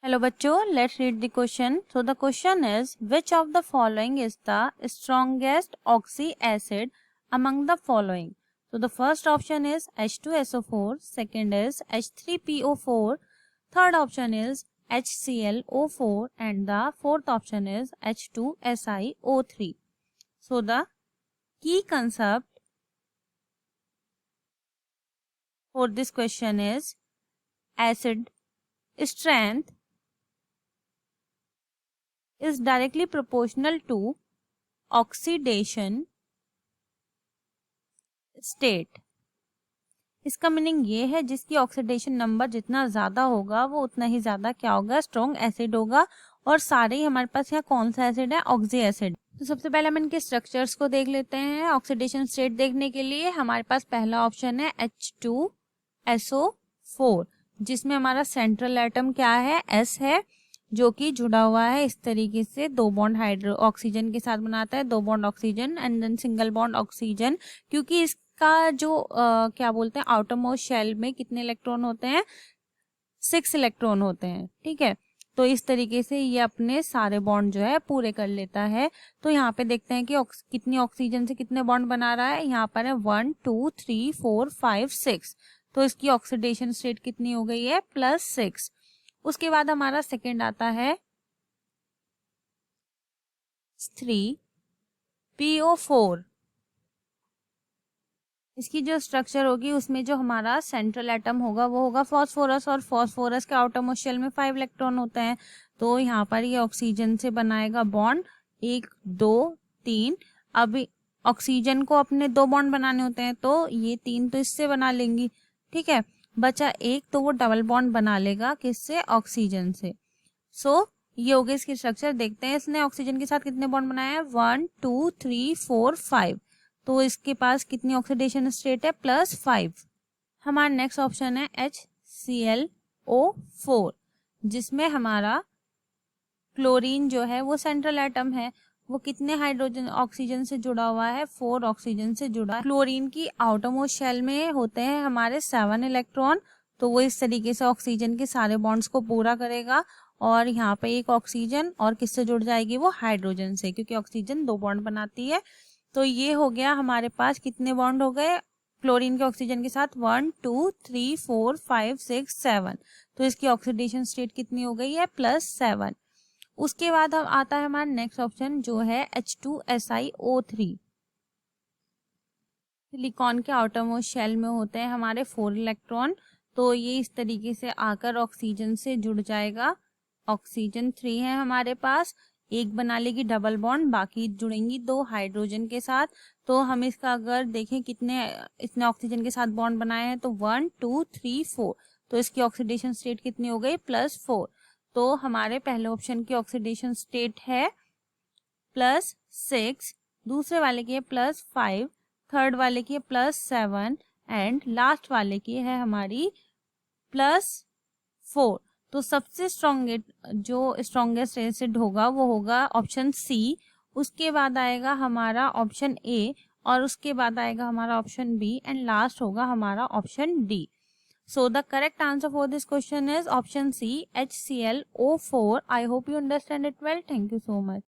Hello बच्चों, let's read the question. So the question is, which of the following is the strongest oxy acid among the following? So the first option is H2SO4, second is H3PO4, third option is HClO4 and the fourth option is H2SiO3. So the key concept for this question is acid strength is directly proportional to oxidation state. इसका meaning ये है जिसकी oxidation number जितना ज़्यादा होगा वो उतना ही ज़्यादा क्या होगा, स्ट्रॉन्ग एसिड होगा। और सारे ही हमारे पास यहाँ कौन सा एसिड है, ऑक्सी एसिड। तो सबसे पहले हम इनके स्ट्रक्चर्स को देख लेते हैं। ऑक्सीडेशन स्टेट देखने के लिए हमारे पास पहला ऑप्शन है H2SO4, जिसमें हमारा सेंट्रल एटम क्या है, S है, जो कि जुड़ा हुआ है इस तरीके से, दो बॉन्ड हाइड्रो ऑक्सीजन के साथ बनाता है, दो bond oxygen and then single bond oxygen. क्योंकि इसका जो क्या बोलते हैं, आउटर मोस्ट शेल में कितने इलेक्ट्रॉन होते हैं, 6 इलेक्ट्रॉन होते हैं। ठीक है, तो इस तरीके से ये अपने सारे बॉन्ड जो है पूरे कर लेता है। तो यहाँ पे देखते हैं कि कितनी ऑक्सीजन से कितने बॉन्ड बना रहा है। यहाँ पर है 1 2 3 4 5 6, तो इसकी ऑक्सीडेशन स्टेट कितनी हो गई है, +6। उसके बाद हमारा सेकेंड आता है 3PO4। इसकी जो स्ट्रक्चर होगी उसमें जो हमारा सेंट्रल एटम होगा वो होगा फॉस्फोरस, और फॉस्फोरस के आउटर मोस्ट शेल में 5 इलेक्ट्रॉन होते हैं। तो यहाँ पर ये ऑक्सीजन से बनाएगा बॉन्ड 1 2 3। अब ऑक्सीजन को अपने 2 बॉन्ड बनाने होते हैं, तो ये 3 तो इससे बना लेंगी। ठीक है, बचा एक, तो वो डबल बॉन्ड बना लेगा, किससे, ऑक्सीजन से। सो ये हो गई इसकी स्ट्रक्चर। देखते हैं इसने ऑक्सीजन के साथ कितने बॉन्ड बनाए हैं, 1 2 3 4 5, तो इसके पास कितनी ऑक्सीडेशन स्टेट है, +5। हमारा नेक्स्ट ऑप्शन है HClO4, जिसमें हमारा क्लोरीन जो है वो सेंट्रल एटम है, वो कितने हाइड्रोजन ऑक्सीजन से जुड़ा हुआ है, 4 ऑक्सीजन से जुड़ा है। क्लोरीन की आउटर मोस्ट शेल में होते हैं हमारे 7 इलेक्ट्रॉन, तो वो इस तरीके से ऑक्सीजन के सारे बॉन्ड्स को पूरा करेगा। और यहाँ पे एक ऑक्सीजन और किससे जुड़ जाएगी, वो हाइड्रोजन से, क्योंकि ऑक्सीजन 2 बॉन्ड बनाती है। तो ये हो गया हमारे पास, कितने बॉन्ड हो गए क्लोरीन के ऑक्सीजन के साथ, 1 2 3 4 5 6 7, तो इसकी ऑक्सीडेशन स्टेट कितनी हो गई है, +7। उसके बाद हम आता है हमारा नेक्स्ट ऑप्शन जो है H2SiO3। सिलिकॉन के आउटर मोस्ट शेल में होते हैं हमारे 4 इलेक्ट्रॉन, तो ये इस तरीके से आकर ऑक्सीजन से जुड़ जाएगा। ऑक्सीजन 3 है हमारे पास, एक बना लेगी डबल बॉन्ड, बाकी जुड़ेंगी 2 हाइड्रोजन के साथ। तो हम इसका अगर देखें कितने इसने ऑक्सीजन के साथ बॉन्ड बनाए हैं, तो 1 2 3 4, तो इसकी ऑक्सीडेशन स्टेट कितनी हो गई, +4। तो हमारे पहले ऑप्शन की ऑक्सीडेशन स्टेट है +6, दूसरे वाले की है +5, थर्ड वाले की है +7 एंड लास्ट वाले की है हमारी +4। तो सबसे स्ट्रॉन्गेस्ट एसिड होगा वो होगा ऑप्शन सी, उसके बाद आएगा हमारा ऑप्शन ए, और उसके बाद आएगा हमारा ऑप्शन बी एंड लास्ट होगा हमारा option D. So the correct answer for this question is option C, HClO4. I hope you understand it well. Thank you so much.